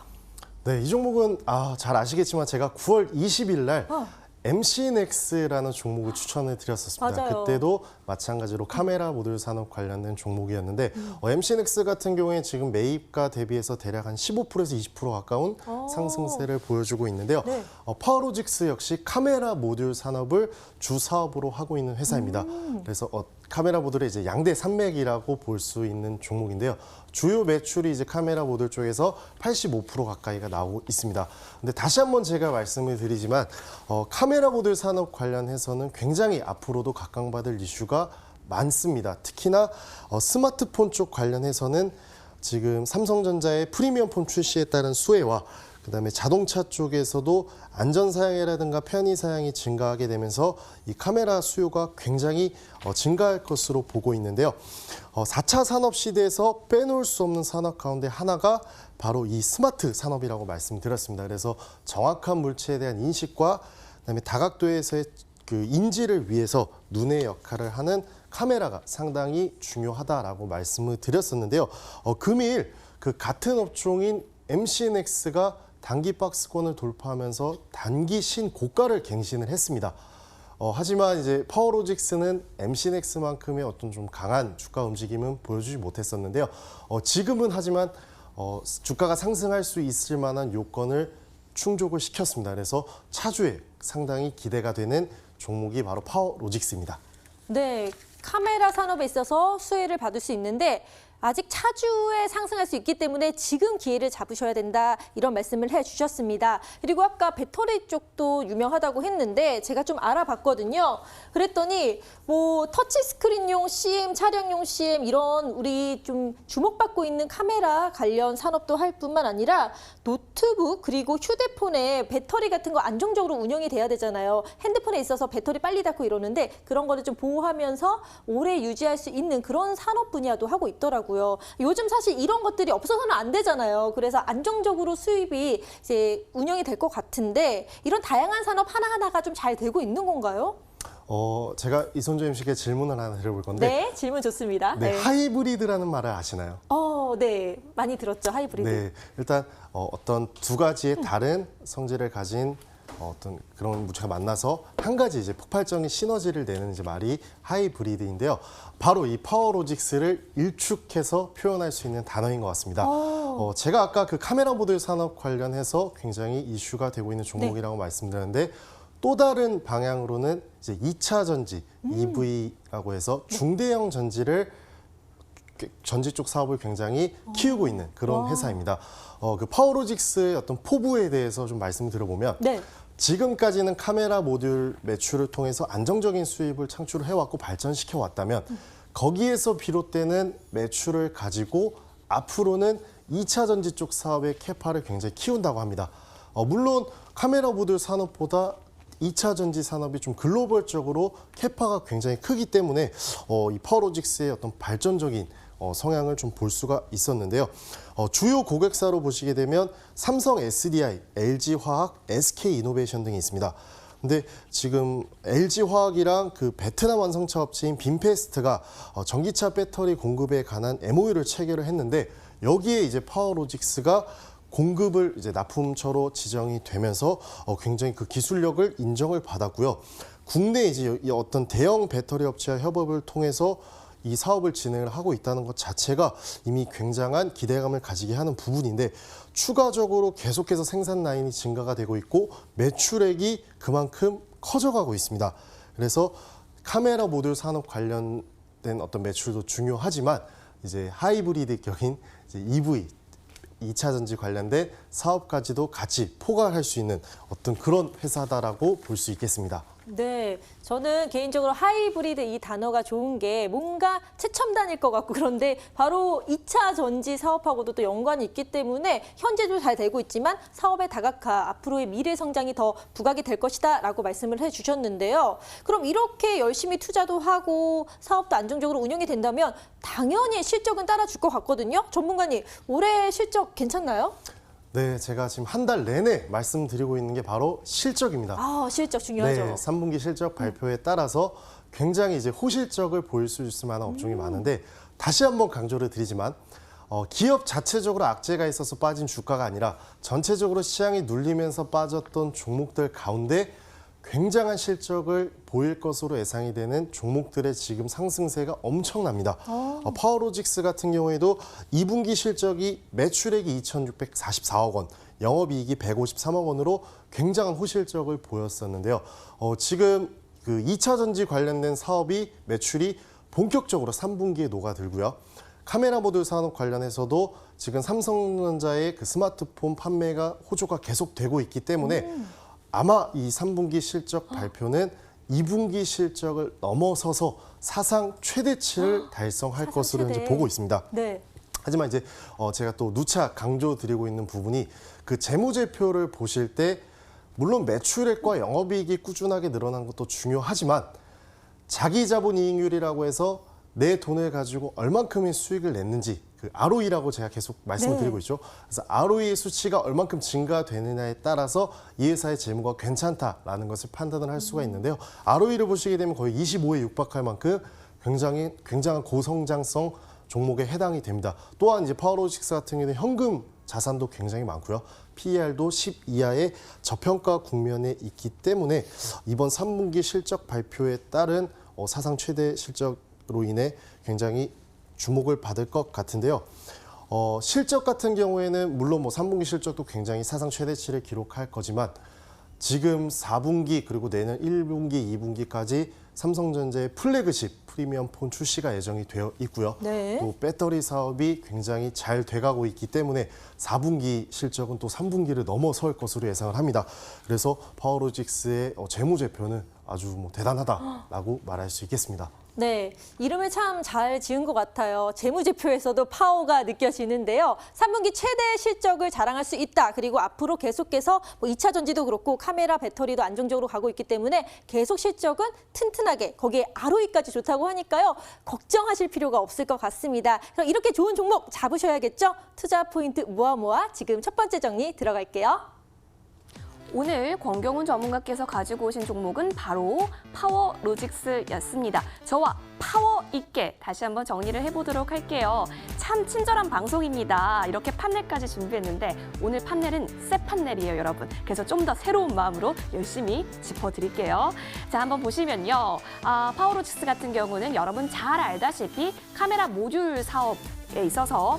네, 이 종목은 잘 아시겠지만 제가 9월 20일 날 MC넥스라는 종목을 추천을 드렸었습니다. 맞아요. 그때도 마찬가지로 카메라 모듈 산업 관련된 종목이었는데 MC넥스 같은 경우에 지금 매입가 대비해서 대략 한 15%에서 20% 가까운 상승세를 보여주고 있는데요. 네. 파워로직스 역시 카메라 모듈 산업을 주 사업으로 하고 있는 회사입니다. 그래서 카메라 모듈의 이제 양대 산맥이라고 볼 수 있는 종목인데요. 주요 매출이 이제 카메라 모듈 쪽에서 85% 가까이가 나오고 있습니다. 근데 다시 한번 제가 말씀을 드리지만 카메라 모듈 산업 관련해서는 굉장히 앞으로도 각광받을 이슈가 많습니다. 특히나 스마트폰 쪽 관련해서는 지금 삼성전자의 프리미엄폰 출시에 따른 수혜와 그다음에 자동차 쪽에서도 안전 사양이라든가 편의 사양이 증가하게 되면서 이 카메라 수요가 굉장히 증가할 것으로 보고 있는데요. 4차 산업 시대에서 빼놓을 수 없는 산업 가운데 하나가 바로 이 스마트 산업이라고 말씀드렸습니다. 그래서 정확한 물체에 대한 인식과 그다음에 다각도에서의 그 인지를 위해서 눈의 역할을 하는 카메라가 상당히 중요하다라고 말씀을 드렸었는데요. 금일 그 같은 업종인 MC넥스가 단기 박스권을 돌파하면서 단기 신고가를 갱신을 했습니다. 하지만 이제 파워로직스는 MC넥스만큼의 어떤 좀 강한 주가 움직임은 보여주지 못했었는데요. 지금은 하지만 주가가 상승할 수 있을 만한 요건을 충족을 시켰습니다. 그래서 차주에 상당히 기대가 되는 종목이 바로 파워로직스입니다. 네, 카메라 산업에 있어서 수혜를 받을 수 있는데 아직 차주에 상승할 수 있기 때문에 지금 기회를 잡으셔야 된다 이런 말씀을 해주셨습니다. 그리고 아까 배터리 쪽도 유명하다고 했는데 제가 좀 알아봤거든요. 그랬더니 뭐 터치스크린용 CM, 차량용 CM 이런 우리 좀 주목받고 있는 카메라 관련 산업도 할 뿐만 아니라 노트북 그리고 휴대폰에 배터리 같은 거 안정적으로 운영이 돼야 되잖아요. 핸드폰에 있어서 배터리 빨리 닳고 이러는데 그런 거를 좀 보호하면서 오래 유지할 수 있는 그런 산업 분야도 하고 있더라고요. 요즘 사실 이런 것들이 없어서는 안 되잖아요. 그래서 안정적으로 수입이 이제 운영이 될 것 같은데 이런 다양한 산업 하나하나가 좀 잘 되고 있는 건가요? 제가 이선조 MC께 질문을 하나 드려볼 건데 네, 질문 좋습니다. 네, 하이브리드라는 말을 아시나요? 네, 많이 들었죠, 하이브리드. 네, 일단 어떤 두 가지의 다른 성질을 가진 어떤 그런 물체가 만나서 한 가지 이제 폭발적인 시너지를 내는 이제 말이 하이브리드인데요. 바로 이 파워로직스를 일축해서 표현할 수 있는 단어인 것 같습니다. 제가 아까 그 카메라 모듈 산업 관련해서 굉장히 이슈가 되고 있는 종목이라고 말씀드렸는데 또 다른 방향으로는 이제 2차 전지 EV라고 해서 중대형 전지 쪽 사업을 굉장히 키우고 있는 그런 회사입니다. 그 파워로직스의 어떤 포부에 대해서 좀 말씀을 드려보면 네. 지금까지는 카메라 모듈 매출을 통해서 안정적인 수입을 창출을 해왔고 발전시켜 왔다면 거기에서 비롯되는 매출을 가지고 앞으로는 2차 전지 쪽 사업의 캐파를 굉장히 키운다고 합니다. 물론 카메라 모듈 산업보다 2차 전지 산업이 좀 글로벌적으로 캐파가 굉장히 크기 때문에 이 파워로직스의 어떤 발전적인 성향을 좀 볼 수가 있었는데요. 주요 고객사로 보시게 되면 삼성 SDI, LG화학, SK이노베이션 등이 있습니다. 근데 지금 LG화학이랑 그 베트남 완성차 업체인 빈페스트가 전기차 배터리 공급에 관한 MOU를 체결을 했는데 여기에 이제 파워로직스가 공급을 이제 납품처로 지정이 되면서 굉장히 그 기술력을 인정을 받았고요. 국내 이제 어떤 대형 배터리 업체와 협업을 통해서 이 사업을 진행을 하고 있다는 것 자체가 이미 굉장한 기대감을 가지게 하는 부분인데 추가적으로 계속해서 생산 라인이 증가가 되고 있고 매출액이 그만큼 커져가고 있습니다. 그래서 카메라 모듈 산업 관련된 어떤 매출도 중요하지만 이제 하이브리드격인 이제 EV 2차 전지 관련된 사업까지도 같이 포괄할 수 있는 어떤 그런 회사다라고 볼 수 있겠습니다. 네, 저는 개인적으로 하이브리드 이 단어가 좋은 게 뭔가 최첨단일 것 같고 그런데 바로 2차 전지 사업하고도 또 연관이 있기 때문에 현재도 잘 되고 있지만 사업의 다각화, 앞으로의 미래 성장이 더 부각이 될 것이다 라고 말씀을 해주셨는데요. 그럼 이렇게 열심히 투자도 하고 사업도 안정적으로 운영이 된다면 당연히 실적은 따라줄 것 같거든요. 전문가님, 올해 실적 괜찮나요? 네, 제가 지금 한 달 내내 말씀드리고 있는 게 바로 실적입니다. 아, 실적 중요하죠. 네, 3분기 실적 발표에 따라서 굉장히 이제 호실적을 보일 수 있을 만한 업종이 많은데 다시 한번 강조를 드리지만 기업 자체적으로 악재가 있어서 빠진 주가가 아니라 전체적으로 시장이 눌리면서 빠졌던 종목들 가운데 굉장한 실적을 보일 것으로 예상이 되는 종목들의 지금 상승세가 엄청납니다. 파워로직스 같은 경우에도 2분기 실적이 매출액이 2,644억 원, 영업이익이 153억 원으로 굉장한 호실적을 보였었는데요. 지금 그 2차 전지 관련된 사업이 매출이 본격적으로 3분기에 녹아들고요. 카메라 모듈 산업 관련해서도 지금 삼성전자의 그 스마트폰 판매가 호조가 계속되고 있기 때문에 아마 이 3분기 실적 발표는 2분기 실적을 넘어서서 사상 최대치를 달성할 사상 것으로 최대. 이제 보고 있습니다. 네. 하지만 이제 제가 또 누차 강조드리고 있는 부분이 그 재무제표를 보실 때 물론 매출액과 영업이익이 꾸준하게 늘어난 것도 중요하지만 자기 자본 이익률이라고 해서 내 돈을 가지고 얼만큼의 수익을 냈는지 그 ROE라고 제가 계속 말씀을 네. 드리고 있죠. 그래서 ROE 수치가 얼만큼 증가되느냐에 따라서 이 회사의 재무가 괜찮다라는 것을 판단을 할 수가 있는데요. ROE를 보시게 되면 거의 25에 육박할 만큼 굉장한 고성장성 종목에 해당이 됩니다. 또한 이제 파워로직스 같은 경우는 현금 자산도 굉장히 많고요. PER도 10 이하의 저평가 국면에 있기 때문에 이번 3분기 실적 발표에 따른 사상 최대 실적으로 인해 굉장히 주목을 받을 것 같은데요. 실적 같은 경우에는 물론 뭐 3분기 실적도 굉장히 사상 최대치를 기록할 거지만 지금 4분기 그리고 내년 1분기, 2분기까지 삼성전자의 플래그십 프리미엄 폰 출시가 예정이 되어 있고요. 네. 또 배터리 사업이 굉장히 잘 돼가고 있기 때문에 4분기 실적은 또 3분기를 넘어설 것으로 예상을 합니다. 그래서 파워로직스의 재무제표는 아주 뭐 대단하다라고 말할 수 있겠습니다. 네, 이름을 참 잘 지은 것 같아요. 재무제표에서도 파워가 느껴지는데요. 3분기 최대 실적을 자랑할 수 있다. 그리고 앞으로 계속해서 뭐 2차 전지도 그렇고 카메라, 배터리도 안정적으로 가고 있기 때문에 계속 실적은 튼튼하게 거기에 ROE까지 좋다고 하니까요. 걱정하실 필요가 없을 것 같습니다. 그럼 이렇게 좋은 종목 잡으셔야겠죠? 투자 포인트 모아 지금 첫 번째 정리 들어갈게요. 오늘 권경훈 전문가께서 가지고 오신 종목은 바로 파워로직스였습니다. 저와 파워 있게 다시 한번 정리를 해보도록 할게요. 참 친절한 방송입니다. 이렇게 판넬까지 준비했는데 오늘 판넬은 새 판넬이에요, 여러분. 그래서 좀 더 새로운 마음으로 열심히 짚어드릴게요. 자, 한번 보시면요. 파워로직스 같은 경우는 여러분 잘 알다시피 카메라 모듈 사업 있어서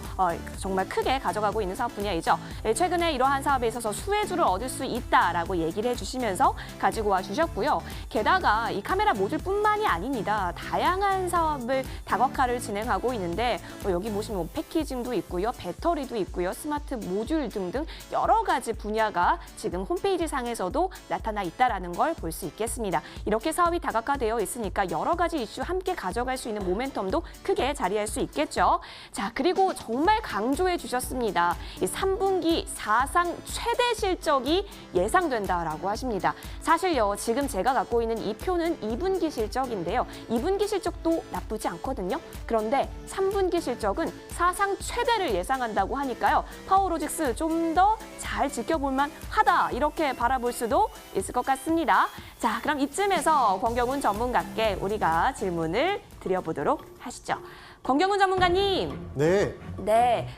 정말 크게 가져가고 있는 사업 분야이죠. 최근에 이러한 사업에 있어서 수혜주를 얻을 수 있다라고 얘기를 해주시면서 가지고 와 주셨고요. 게다가 이 카메라 모듈뿐만이 아닙니다. 다양한 사업을 다각화를 진행하고 있는데 여기 보시면 패키징도 있고요, 배터리도 있고요, 스마트 모듈 등등 여러 가지 분야가 지금 홈페이지 상에서도 나타나 있다라는 걸 볼 수 있겠습니다. 이렇게 사업이 다각화되어 있으니까 여러 가지 이슈 함께 가져갈 수 있는 모멘텀도 크게 자리할 수 있겠죠. 자, 그리고 정말 강조해 주셨습니다. 이 3분기 사상 최대 실적이 예상된다라고 하십니다. 사실요, 지금 제가 갖고 있는 이 표는 2분기 실적인데요. 2분기 실적도 나쁘지 않거든요. 그런데 3분기 실적은 사상 최대를 예상한다고 하니까요. 파워로직스 좀 더 잘 지켜볼만 하다, 이렇게 바라볼 수도 있을 것 같습니다. 자, 그럼 이쯤에서 권경훈 전문가께 우리가 질문을 드려보도록 하시죠. 권경훈 전문가님. 네.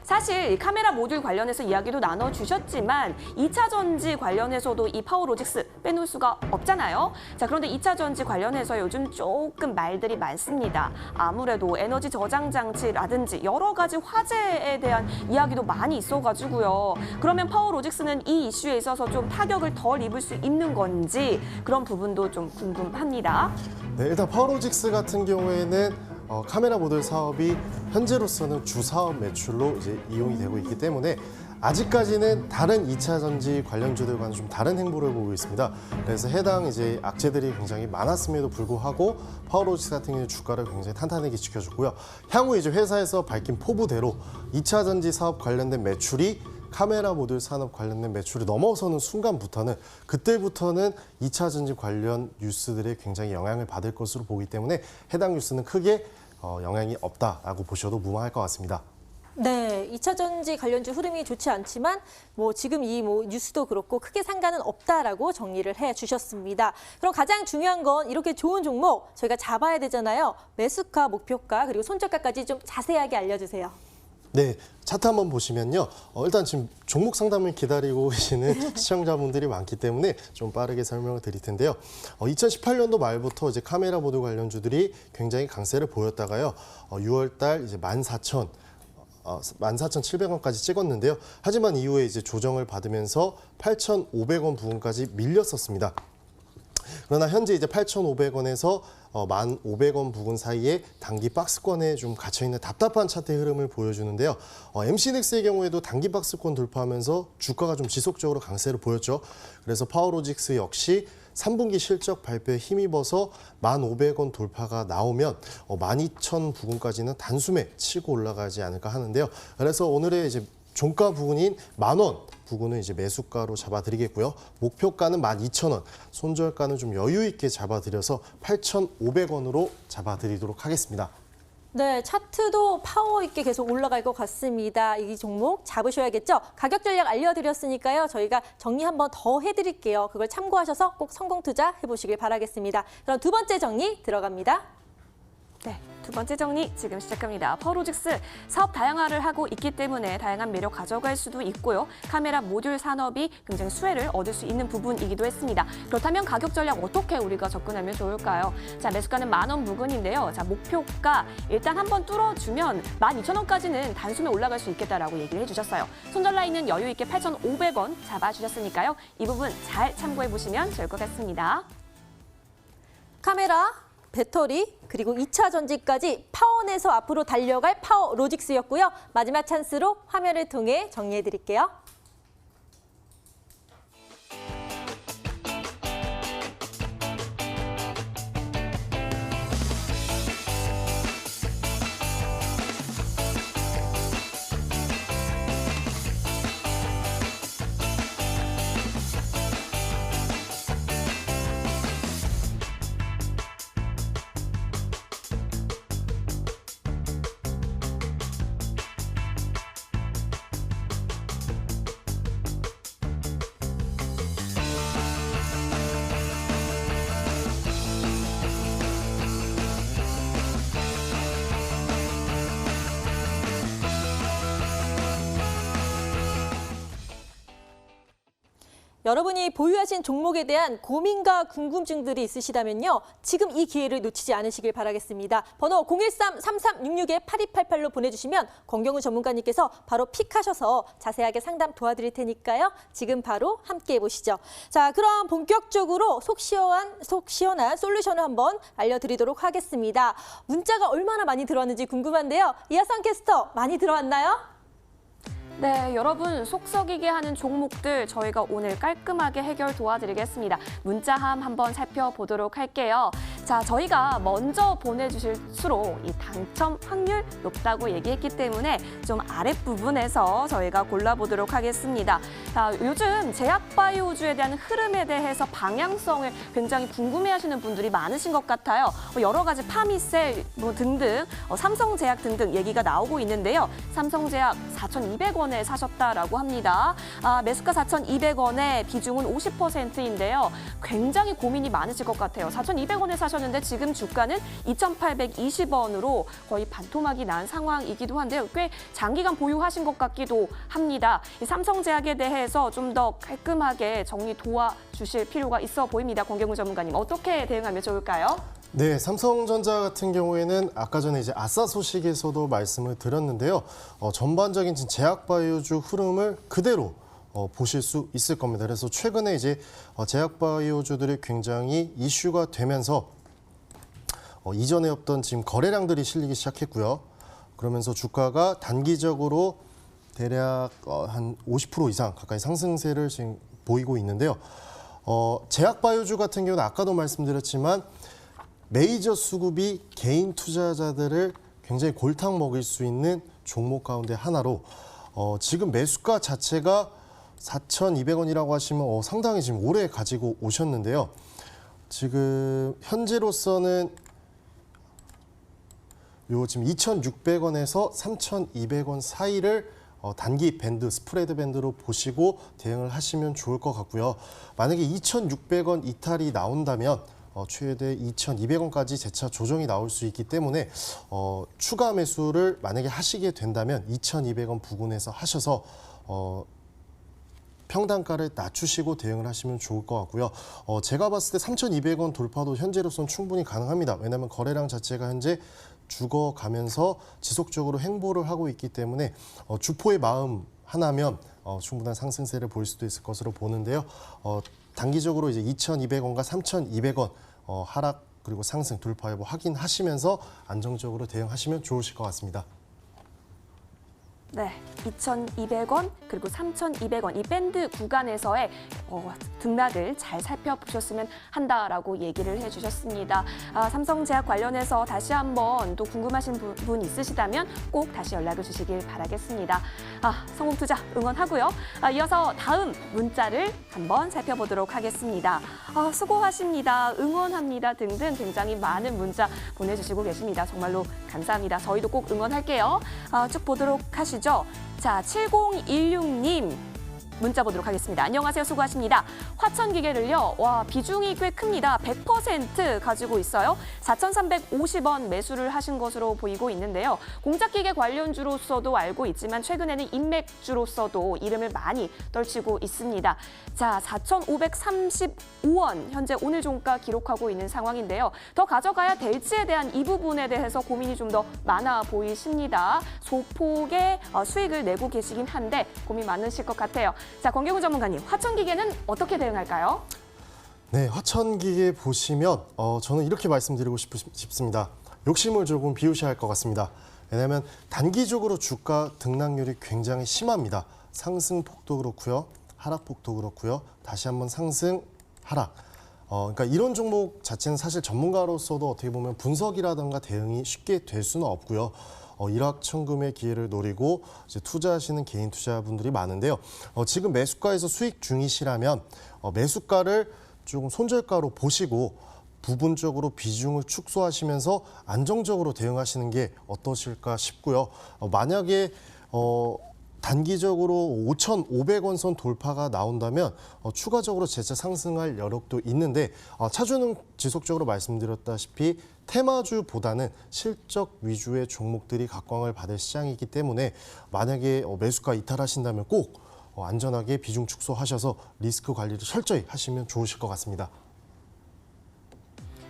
사실 이 카메라 모듈 관련해서 이야기도 나눠주셨지만 2차 전지 관련해서도 이 파워로직스 빼놓을 수가 없잖아요. 자, 그런데 2차 전지 관련해서 요즘 조금 말들이 많습니다. 아무래도 에너지 저장 장치라든지 여러 가지 화재에 대한 이야기도 많이 있어가지고요. 그러면 파워로직스는 이 이슈에 있어서 좀 타격을 덜 입을 수 있는 건지 그런 부분도 좀 궁금합니다. 네, 일단 파워로직스 같은 경우에는 카메라 모듈 사업이 현재로서는 주 사업 매출로 이제 이용이 되고 있기 때문에 아직까지는 다른 2차 전지 관련주들과는 좀 다른 행보를 보고 있습니다. 그래서 해당 이제 악재들이 굉장히 많았음에도 불구하고 파워로직스 같은 경우에 주가를 굉장히 탄탄하게 지켜줬고요. 향후 이제 회사에서 밝힌 포부대로 2차 전지 사업 관련된 매출이 카메라 모듈 산업 관련된 매출이 넘어서는 순간부터는 그때부터는 2차 전지 관련 뉴스들에 굉장히 영향을 받을 것으로 보기 때문에 해당 뉴스는 크게 영향이 없다라고 보셔도 무방할 것 같습니다. 네, 2차 전지 관련주 흐름이 좋지 않지만 지금 이 뉴스도 그렇고 크게 상관은 없다라고 정리를 해 주셨습니다. 그럼 가장 중요한 건 이렇게 좋은 종목 저희가 잡아야 되잖아요. 매수가, 목표가, 그리고 손절가까지 좀 자세하게 알려주세요. 네, 차트 한번 보시면요. 일단 지금 종목 상담을 기다리고 계시는 시청자분들이 많기 때문에 좀 빠르게 설명을 드릴 텐데요. 2018년도 말부터 이제 카메라 모듈 관련주들이 굉장히 강세를 보였다가요. 6월 달 이제 14,700원까지 찍었는데요. 하지만 이후에 이제 조정을 받으면서 8,500원 부근까지 밀렸었습니다. 그러나 현재 이제 8,500원에서 1,500원 부근 사이에 단기 박스권에 좀 갇혀있는 답답한 차트의 흐름을 보여주는데요. MC넥스의 경우에도 단기 박스권 돌파하면서 주가가 좀 지속적으로 강세를 보였죠. 그래서 파워로직스 역시 3분기 실적 발표에 힘입어서 1,500원 돌파가 나오면 12,000 부근까지는 단숨에 치고 올라가지 않을까 하는데요. 그래서 오늘의 이제 종가 부근인 10,000원 부근은 이제 매수가로 잡아드리겠고요. 목표가는 12,000원, 손절가는 좀 여유 있게 잡아드려서 8,500원으로 잡아드리도록 하겠습니다. 네, 차트도 파워 있게 계속 올라갈 것 같습니다. 이 종목 잡으셔야겠죠? 가격 전략 알려드렸으니까요. 저희가 정리 한번 더 해드릴게요. 그걸 참고하셔서 꼭 성공 투자 해보시길 바라겠습니다. 그럼 두 번째 정리 들어갑니다. 네, 두 번째 정리 지금 시작합니다. 파워로직스 사업 다양화를 하고 있기 때문에 다양한 매력 가져갈 수도 있고요. 카메라 모듈 산업이 굉장히 수혜를 얻을 수 있는 부분이기도 했습니다. 그렇다면 가격 전략 어떻게 우리가 접근하면 좋을까요? 자, 매수가는 10,000원 부근인데요. 자, 목표가 일단 한번 뚫어주면 12,000원까지는 단숨에 올라갈 수 있겠다라고 얘기를 해주셨어요. 손절 라인은 여유 있게 8,500원 잡아주셨으니까요. 이 부분 잘 참고해 보시면 좋을 것 같습니다. 카메라, 배터리, 그리고 2차 전지까지 파워내서 앞으로 달려갈 파워로직스였고요. 마지막 찬스로 화면을 통해 정리해드릴게요. 여러분이 보유하신 종목에 대한 고민과 궁금증들이 있으시다면요. 지금 이 기회를 놓치지 않으시길 바라겠습니다. 번호 013-3366-8288로 보내주시면 권경우 전문가님께서 바로 픽하셔서 자세하게 상담 도와드릴 테니까요. 지금 바로 함께 해보시죠. 자, 그럼 본격적으로 속 시원한 솔루션을 한번 알려드리도록 하겠습니다. 문자가 얼마나 많이 들어왔는지 궁금한데요. 이하상 캐스터 많이 들어왔나요? 네, 여러분 속 썩이게 하는 종목들 저희가 오늘 깔끔하게 해결 도와드리겠습니다. 문자함 한번 살펴보도록 할게요. 자, 저희가 먼저 보내주실수록 이 당첨 확률 높다고 얘기했기 때문에 좀 아랫부분에서 저희가 골라보도록 하겠습니다. 자, 요즘 제약바이오주에 대한 흐름에 대해서 방향성을 굉장히 궁금해하시는 분들이 많으신 것 같아요. 여러 가지 파미셀 등등, 삼성제약 등등 얘기가 나오고 있는데요. 삼성제약 4,200원에 사셨다라고 합니다. 매수가 4,200원에 비중은 50%인데요. 굉장히 고민이 많으실 것 같아요. 4,200원에 사셨는데 지금 주가는 2,820원으로 거의 반토막이 난 상황이기도 한데요. 꽤 장기간 보유하신 것 같기도 합니다. 이 삼성제약에 대해서 좀 더 깔끔하게 정리 도와주실 필요가 있어 보입니다. 권경우 전문가님, 어떻게 대응하면 좋을까요? 네, 삼성전자 같은 경우에는 아까 전에 이제 아싸 소식에서도 말씀을 드렸는데요. 전반적인 제약바이오주 흐름을 그대로 보실 수 있을 겁니다. 그래서 최근에 이제 제약바이오주들이 굉장히 이슈가 되면서 이전에 없던 지금 거래량들이 실리기 시작했고요. 그러면서 주가가 단기적으로 대략 한 50% 이상 가까이 상승세를 지금 보이고 있는데요. 제약바이오주 같은 경우는 아까도 말씀드렸지만 메이저 수급이 개인 투자자들을 굉장히 골탕 먹일 수 있는 종목 가운데 하나로 지금 매수가 자체가 4,200원이라고 하시면 상당히 지금 오래 가지고 오셨는데요. 지금 현재로서는 요 지금 2,600원에서 3,200원 사이를 단기 밴드, 스프레드 밴드로 보시고 대응을 하시면 좋을 것 같고요. 만약에 2,600원 이탈이 나온다면 최대 2,200원까지 재차 조정이 나올 수 있기 때문에 추가 매수를 만약에 하시게 된다면 2,200원 부근에서 하셔서 평단가를 낮추시고 대응을 하시면 좋을 것 같고요. 제가 봤을 때 3,200원 돌파도 현재로서는 충분히 가능합니다. 왜냐하면 거래량 자체가 현재 죽어가면서 지속적으로 행보를 하고 있기 때문에 주포의 마음 하나면 충분한 상승세를 볼 수도 있을 것으로 보는데요. 단기적으로 이제 2,200원과 3,200원 하락 그리고 상승 돌파 여부 확인하시면서 안정적으로 대응하시면 좋으실 것 같습니다. 네, 2,200원 그리고 3,200원 이 밴드 구간에서의 등락을 잘 살펴보셨으면 한다라고 얘기를 해주셨습니다. 삼성제약 관련해서 다시 한번 또 궁금하신 분 있으시다면 꼭 다시 연락을 주시길 바라겠습니다. 성공투자 응원하고요. 이어서 다음 문자를 한번 살펴보도록 하겠습니다. 수고하십니다, 응원합니다 등등 굉장히 많은 문자 보내주시고 계십니다. 정말로 감사합니다. 저희도 꼭 응원할게요. 쭉 보도록 하시죠. 자, 7016님 문자 보도록 하겠습니다. 안녕하세요. 수고하십니다. 화천기계를요. 비중이 꽤 큽니다. 100% 가지고 있어요. 4,350원 매수를 하신 것으로 보이고 있는데요. 공작기계 관련주로서도 알고 있지만 최근에는 인맥주로서도 이름을 많이 떨치고 있습니다. 자, 4,535원 현재 오늘 종가 기록하고 있는 상황인데요. 더 가져가야 될지에 대한 이 부분에 대해서 고민이 좀 더 많아 보이십니다. 소폭의 수익을 내고 계시긴 한데 고민 많으실 것 같아요. 자, 권경우 전문가님, 화천기계는 어떻게 대응할까요? 네, 화천기계 보시면 저는 이렇게 말씀드리고 싶습니다. 욕심을 조금 비우셔야 할 것 같습니다. 왜냐하면 단기적으로 주가 등락률이 굉장히 심합니다. 상승폭도 그렇고요, 하락폭도 그렇고요, 다시 한번 상승, 하락. 그러니까 이런 종목 자체는 사실 전문가로서도 어떻게 보면 분석이라든가 대응이 쉽게 될 수는 없고요. 일확천금의 기회를 노리고 이제 투자하시는 개인 투자분들이 많은데요. 지금 매수가에서 수익 중이시라면 매수가를 조금 손절가로 보시고 부분적으로 비중을 축소하시면서 안정적으로 대응하시는 게 어떠실까 싶고요. 만약에 단기적으로 5,500원 선 돌파가 나온다면 추가적으로 재차 상승할 여력도 있는데 차주는 지속적으로 말씀드렸다시피 테마주보다는 실적 위주의 종목들이 각광을 받을 시장이기 때문에 만약에 매수가 이탈하신다면 꼭 안전하게 비중 축소하셔서 리스크 관리를 철저히 하시면 좋으실 것 같습니다.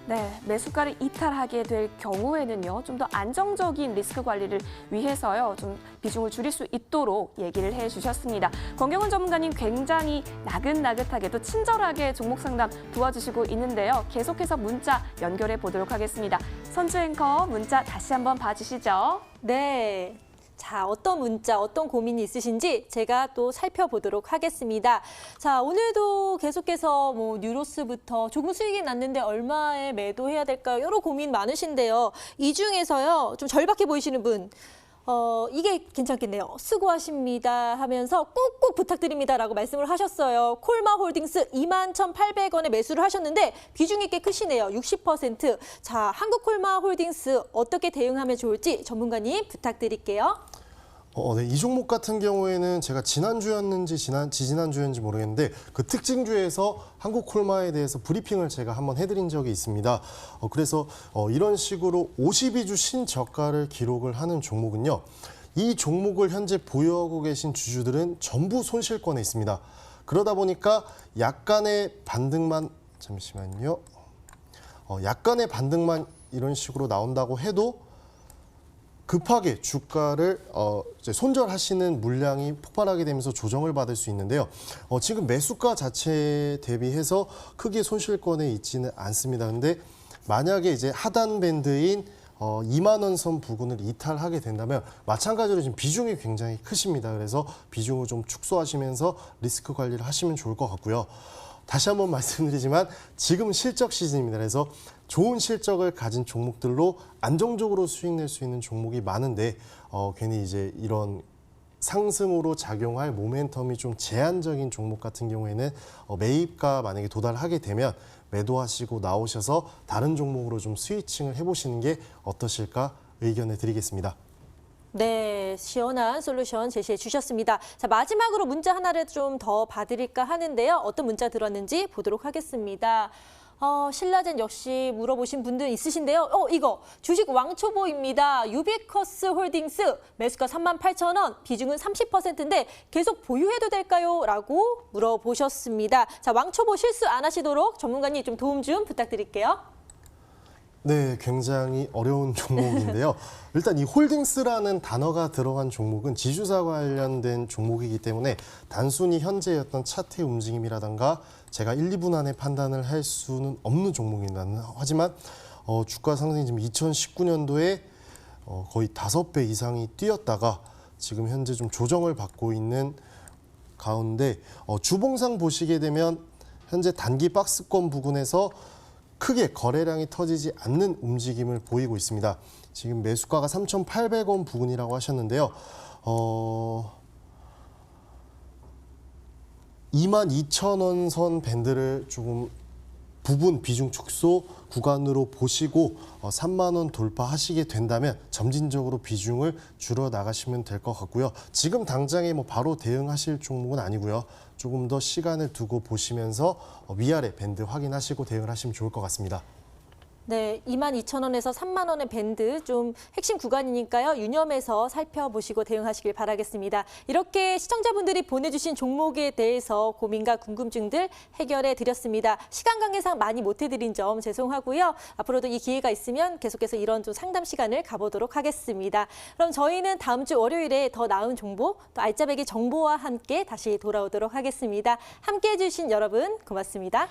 네, 매수가를 이탈하게 될 경우에는요, 좀 더 안정적인 리스크 관리를 위해서요, 좀 비중을 줄일 수 있도록 얘기를 해주셨습니다. 권경훈 전문가님 굉장히 나긋나긋하게도 친절하게 종목 상담 도와주시고 있는데요. 계속해서 문자 연결해 보도록 하겠습니다. 선주 앵커 문자 다시 한번 봐주시죠. 네. 자, 어떤 문자, 어떤 고민이 있으신지 제가 또 살펴보도록 하겠습니다. 자, 오늘도 계속해서 뭐 뉴로스부터 조금 수익이 났는데 얼마에 매도해야 될까요? 여러 고민 많으신데요. 이 중에서요, 좀 절박해 보이시는 분. 이게 괜찮겠네요. 수고하십니다 하면서 꼭꼭 부탁드립니다라고 말씀을 하셨어요. 콜마홀딩스 21,800원에 매수를 하셨는데 비중이 꽤 크시네요. 60%. 자, 한국콜마홀딩스 어떻게 대응하면 좋을지 전문가님 부탁드릴게요. 네, 이 종목 같은 경우에는 제가 지난주였는지 지지난주였는지 모르겠는데 그 특징주에서 한국콜마에 대해서 브리핑을 제가 한번 해드린 적이 있습니다. 그래서 이런 식으로 52주 신저가를 기록을 하는 종목은요. 이 종목을 현재 보유하고 계신 주주들은 전부 손실권에 있습니다. 그러다 보니까 약간의 반등만, 잠시만요. 약간의 반등만 이런 식으로 나온다고 해도 급하게 주가를 이제 손절하시는 물량이 폭발하게 되면서 조정을 받을 수 있는데요. 지금 매수가 자체 대비해서 크게 손실권에 있지는 않습니다. 근데 만약에 이제 하단 밴드인 2만 원 선 부근을 이탈하게 된다면 마찬가지로 지금 비중이 굉장히 크십니다. 그래서 비중을 좀 축소하시면서 리스크 관리를 하시면 좋을 것 같고요. 다시 한번 말씀드리지만 지금 실적 시즌입니다. 그래서 좋은 실적을 가진 종목들로 안정적으로 수익 낼 수 있는 종목이 많은데 괜히 이제 이런 상승으로 작용할 모멘텀이 좀 제한적인 종목 같은 경우에는 매입가 만약에 도달하게 되면 매도하시고 나오셔서 다른 종목으로 좀 스위칭을 해보시는 게 어떠실까 의견을 드리겠습니다. 네, 시원한 솔루션 제시해 주셨습니다. 자, 마지막으로 문자 하나를 좀 더 봐드릴까 하는데요. 어떤 문자 들었는지 보도록 하겠습니다. 신라젠 역시 물어보신 분들 있으신데요. 이거 주식 왕초보입니다. 유비커스 홀딩스 매수가 38,000원, 비중은 30%인데 계속 보유해도 될까요? 라고 물어보셨습니다. 자, 왕초보 실수 안 하시도록 전문가님 좀 도움 좀 부탁드릴게요. 네, 굉장히 어려운 종목인데요. 일단 이 홀딩스라는 단어가 들어간 종목은 지주사 관련된 종목이기 때문에 단순히 현재의 어떤 차트의 움직임이라든가 제가 1, 2분 안에 판단을 할 수는 없는 종목입니다. 하지만 주가 상승이 지금 2019년도에 거의 5배 이상이 뛰었다가 지금 현재 좀 조정을 받고 있는 가운데 주봉상 보시게 되면 현재 단기 박스권 부근에서 크게 거래량이 터지지 않는 움직임을 보이고 있습니다. 지금 매수가가 3,800원 부근이라고 하셨는데요. 22,000원 선 밴드를 조금 부분 비중 축소 구간으로 보시고 3만 원 돌파하시게 된다면 점진적으로 비중을 줄여 나가시면 될 것 같고요. 지금 당장에 뭐 바로 대응하실 종목은 아니고요. 조금 더 시간을 두고 보시면서 위아래 밴드 확인하시고 대응을 하시면 좋을 것 같습니다. 네, 22,000원에서 3만 원의 밴드 좀 핵심 구간이니까요. 유념해서 살펴보시고 대응하시길 바라겠습니다. 이렇게 시청자분들이 보내주신 종목에 대해서 고민과 궁금증들 해결해 드렸습니다. 시간 관계상 많이 못 해드린 점 죄송하고요. 앞으로도 이 기회가 있으면 계속해서 이런 좀 상담 시간을 가보도록 하겠습니다. 그럼 저희는 다음 주 월요일에 더 나은 정보, 또 알짜배기 정보와 함께 다시 돌아오도록 하겠습니다. 함께해 주신 여러분 고맙습니다.